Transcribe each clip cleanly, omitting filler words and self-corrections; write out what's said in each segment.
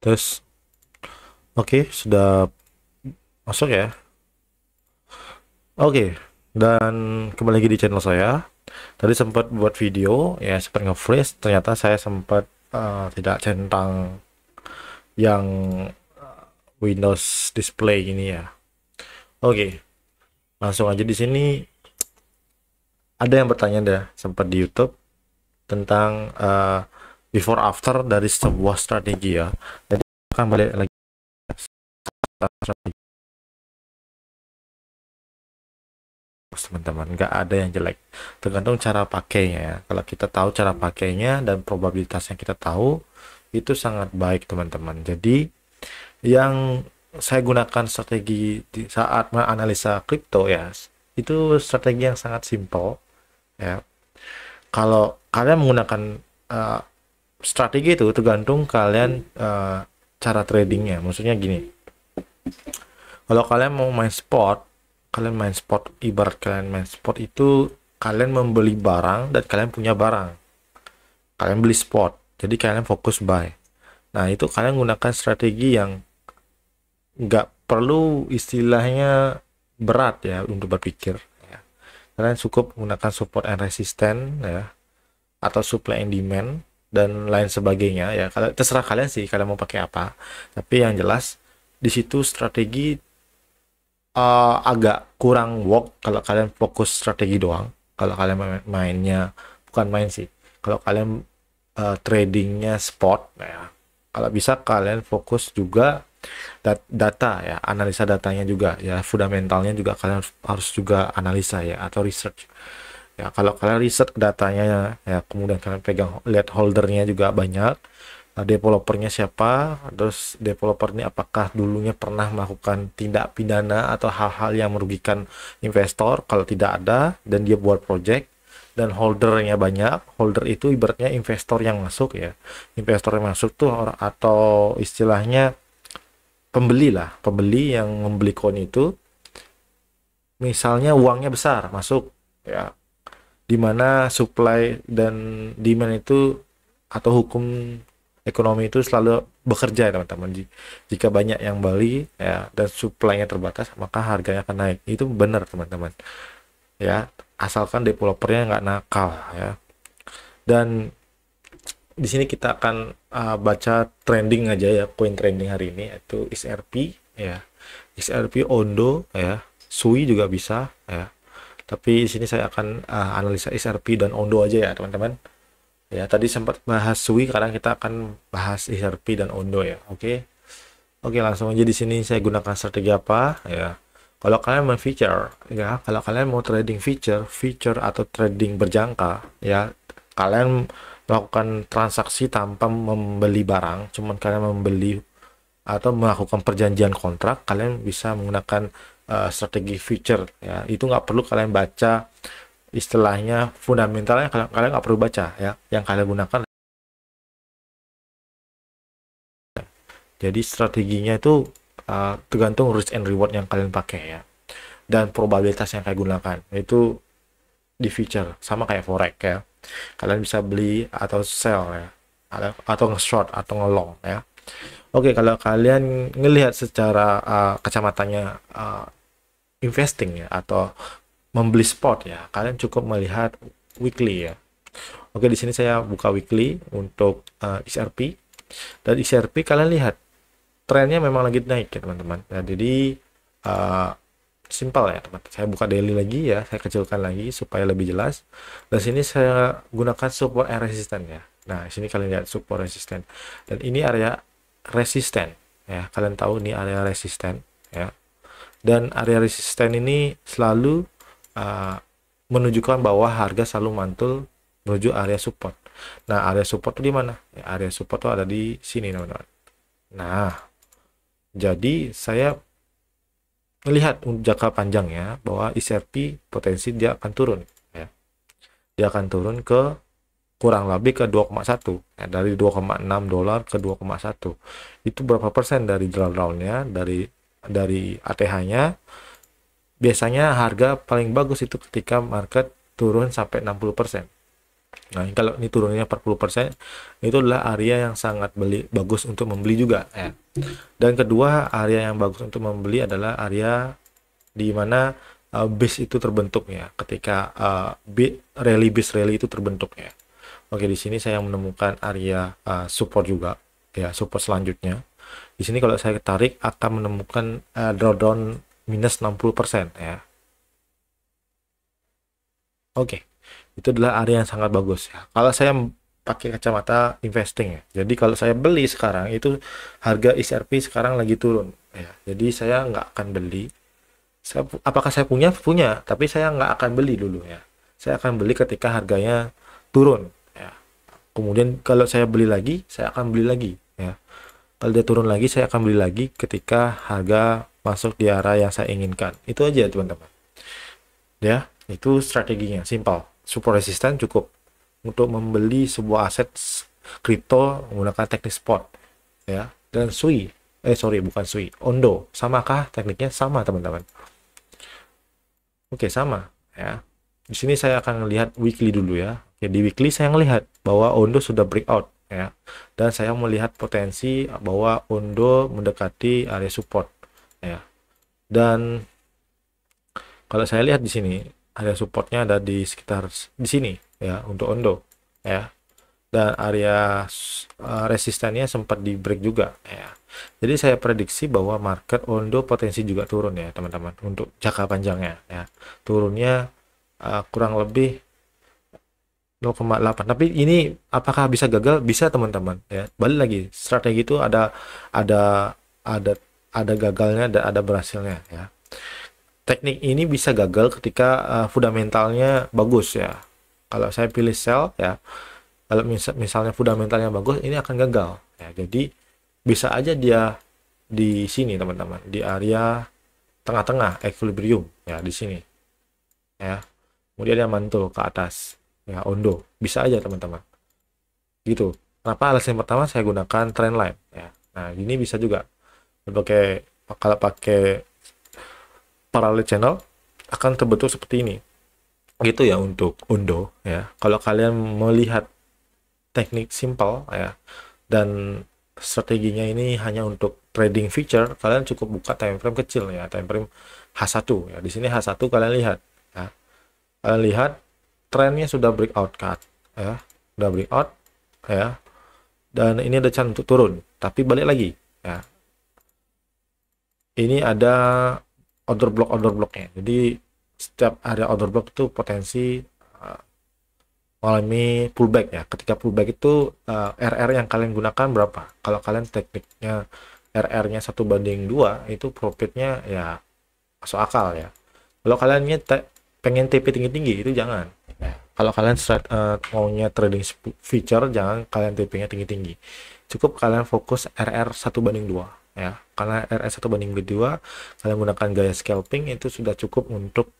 Terus, oke, sudah masuk ya. Oke, dan kembali lagi di channel saya. Tadi sempat buat video, ya sempat nge-freeze. Ternyata saya sempat tidak centang yang Windows display ini ya. Oke, langsung aja di sini. Ada yang bertanya deh, sempat di YouTube tentang before after dari sebuah strategi ya. Jadi akan balik lagi strategi teman-teman, nggak ada yang jelek, tergantung cara pakainya ya. Kalau kita tahu cara pakainya dan probabilitasnya kita tahu, itu sangat baik teman-teman. Jadi yang saya gunakan strategi di saat menganalisa kripto ya, itu strategi yang sangat simpel ya. Kalau kalian menggunakan uh, strategi itu tergantung kalian cara tradingnya. Maksudnya gini, kalau kalian mau main spot, ibarat kalian main spot itu kalian membeli barang dan kalian punya barang, kalian beli spot, jadi kalian fokus buy. Nah itu kalian gunakan strategi yang nggak perlu istilahnya berat ya untuk berpikir ya. Kalian cukup menggunakan support and resistance ya, atau supply and demand dan lain sebagainya ya. Kalau terserah kalian sih kalian mau pakai apa, tapi yang jelas di situ strategi agak kurang work kalau kalian fokus strategi doang. Kalau kalian mainnya, bukan main sih, kalau kalian tradingnya spot ya, kalau bisa kalian fokus juga data ya, analisa datanya juga ya, fundamentalnya juga kalian harus juga analisa ya, atau research ya. Kalau kalian riset datanya ya, kemudian kalian pegang, lihat holdernya juga banyak, developernya siapa, terus developer ini apakah dulunya pernah melakukan tindak pidana atau hal-hal yang merugikan investor. Kalau tidak ada dan dia buat project dan holdernya banyak, holder itu ibaratnya investor yang masuk ya. Investor yang masuk tuh atau istilahnya pembeli lah, pembeli yang membeli koin itu, misalnya uangnya besar masuk ya, dimana supply dan demand itu atau hukum ekonomi itu selalu bekerja teman-teman. Jika banyak yang beli ya dan supply-nya terbatas, maka harganya akan naik. Itu benar teman-teman ya, asalkan developernya nggak nakal ya. Dan di sini kita akan baca trending aja ya, koin trending hari ini itu XRP ya, XRP, Ondo ya, Sui juga bisa ya. Tapi di sini saya akan analisa XRP dan Ondo aja ya teman-teman. Ya, tadi sempat bahas Sui, sekarang kita akan bahas XRP dan Ondo ya. Oke. Oke, langsung aja di sini saya gunakan strategi apa ya. Kalau kalian mau feature ya, kalau kalian mau trading feature atau trading berjangka ya, kalian melakukan transaksi tanpa membeli barang, cuman kalian membeli atau melakukan perjanjian kontrak, kalian bisa menggunakan strategi feature ya. Itu nggak perlu kalian baca istilahnya fundamentalnya, kalian nggak perlu baca ya. Yang kalian gunakan, jadi strateginya itu tergantung risk and reward yang kalian pakai ya, dan probabilitas yang kalian gunakan itu di feature. Sama kayak forex ya, kalian bisa beli atau sell ya, atau nge-short atau nge-long ya. Oke, kalau kalian ngelihat secara kacamatanya investing ya, atau membeli spot ya, kalian cukup melihat weekly ya. Oke, di sini saya buka weekly untuk XRP, dan XRP kalian lihat trennya memang lagi naik ya teman-teman. Nah, jadi simpel ya teman-teman. Saya buka daily lagi ya, saya kecilkan lagi supaya lebih jelas. Dan sini saya gunakan support and resistance ya. Nah, sini kalian lihat support resistance, dan ini area resisten ya. Kalian tahu ini area resisten ya. Dan area resisten ini selalu menunjukkan bahwa harga selalu mantul menuju area support. Nah, area support itu di mana? Ya, area support itu ada di sini teman-teman. Nah, jadi saya melihat jangka panjang ya, bahwa XRP potensi dia akan turun ya. Dia akan turun ke kurang lebih ke 2,1 ya, dari 2,6 dolar ke 2,1. Itu berapa persen dari drawdown-nya, dari ATH-nya. Biasanya harga paling bagus itu ketika market turun sampai 60%. Nah, kalau ini turunnya 40%, itu adalah area yang sangat bagus untuk membeli juga ya. Dan kedua, area yang bagus untuk membeli adalah area di mana base itu terbentuk ya, ketika base rally itu terbentuk ya. Oke, di sini saya menemukan area support juga ya, support selanjutnya. Di sini kalau saya tarik akan menemukan drawdown minus 60% ya. Oke, itu adalah area yang sangat bagus ya. Kalau saya pakai kacamata investing ya. Jadi kalau saya beli sekarang itu harga XRP sekarang lagi turun ya. Jadi saya nggak akan beli. Apakah saya punya? Punya, tapi saya nggak akan beli dulu ya. Saya akan beli ketika harganya turun ya. Kemudian kalau saya beli lagi, saya akan beli lagi ya. Kalau dia turun lagi, saya akan beli lagi ketika harga masuk di arah yang saya inginkan. Itu aja teman-teman. Ya, itu strateginya, simpel. Support resisten cukup untuk membeli sebuah aset kripto menggunakan teknik spot ya. Dan SUI, sorry bukan SUI, Ondo, samakah tekniknya? Sama teman-teman. Oke, sama ya. Di sini saya akan lihat weekly dulu ya. Oke, di weekly saya melihat bahwa Ondo sudah breakout ya. Dan saya melihat potensi bahwa Ondo mendekati area support ya. Dan kalau saya lihat di sini area supportnya ada di sekitar di sini ya untuk Ondo ya. Dan area resistannya sempat di break juga ya. Jadi saya prediksi bahwa market Ondo potensi juga turun ya teman-teman untuk jangka panjangnya ya. Turunnya kurang lebih 0,8. Tapi ini apakah bisa gagal? Bisa teman-teman ya. Balik lagi, strategi itu ada ada ada gagalnya dan ada berhasilnya ya. Teknik ini bisa gagal ketika fundamentalnya bagus ya. Kalau saya pilih sell ya, kalau misalnya fundamentalnya bagus, ini akan gagal ya. Jadi bisa aja dia di sini teman-teman, di area tengah-tengah equilibrium ya, di sini ya. Kemudian dia mantul ke atas ya, Ondo bisa aja teman-teman gitu. Kenapa? Alasan pertama saya gunakan trendline ya. Nah ini bisa juga sebagai, kalau pakai parallel channel akan terbentuk seperti ini gitu ya untuk Ondo ya. Kalau kalian melihat teknik simple ya dan strateginya ini hanya untuk trading future, kalian cukup buka time frame kecil ya, time frame H1 ya. Di sini H1 kalian lihat ya. Kalian lihat trennya sudah breakout cut ya, sudah breakout ya. Dan ini ada chance untuk turun, tapi balik lagi ya. Ini ada order blocknya. Jadi setiap area order block itu potensi mengalami pullback ya. Ketika pullback itu RR yang kalian gunakan berapa? Kalau kalian tekniknya RR-nya 1:2, itu profitnya ya masuk akal ya. Kalau kalian pengen TP tinggi-tinggi, itu jangan ya. Kalau kalian maunya trading feature, jangan kalian TP-nya tinggi-tinggi. Cukup kalian fokus RR 1:2 ya. Karena RR 1:2 kalian gunakan gaya scalping, itu sudah cukup untuk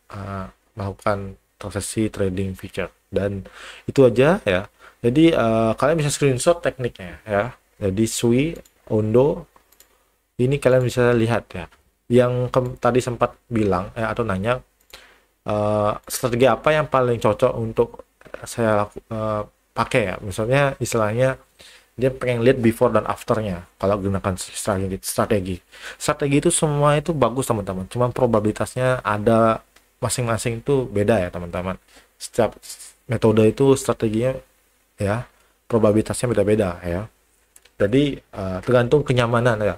melakukan transaksi trading feature. Dan itu aja ya. Jadi kalian bisa screenshot tekniknya ya. Jadi SUI, Ondo, ini kalian bisa lihat ya. Yang tadi sempat bilang atau nanya strategi apa yang paling cocok untuk saya pakai ya. Misalnya istilahnya dia pengen lihat before dan afternya kalau gunakan strategi itu semua itu bagus teman-teman, cuman probabilitasnya ada masing-masing itu beda ya teman-teman. Setiap metode itu strateginya ya probabilitasnya beda-beda ya. Jadi tergantung kenyamanan ya.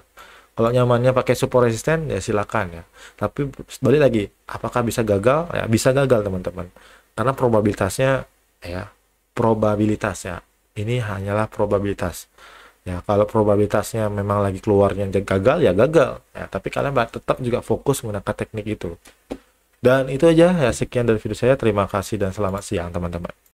Kalau nyamannya pakai support resisten ya silakan ya. Tapi balik lagi, apakah bisa gagal? Ya bisa gagal teman-teman. Karena probabilitasnya ya, probabilitasnya ini hanyalah probabilitas. Ya, kalau probabilitasnya memang lagi keluarnya gagal ya gagal. Ya, tapi kalian tetap juga fokus menggunakan teknik itu. Dan itu aja ya, sekian dari video saya. Terima kasih dan selamat siang teman-teman.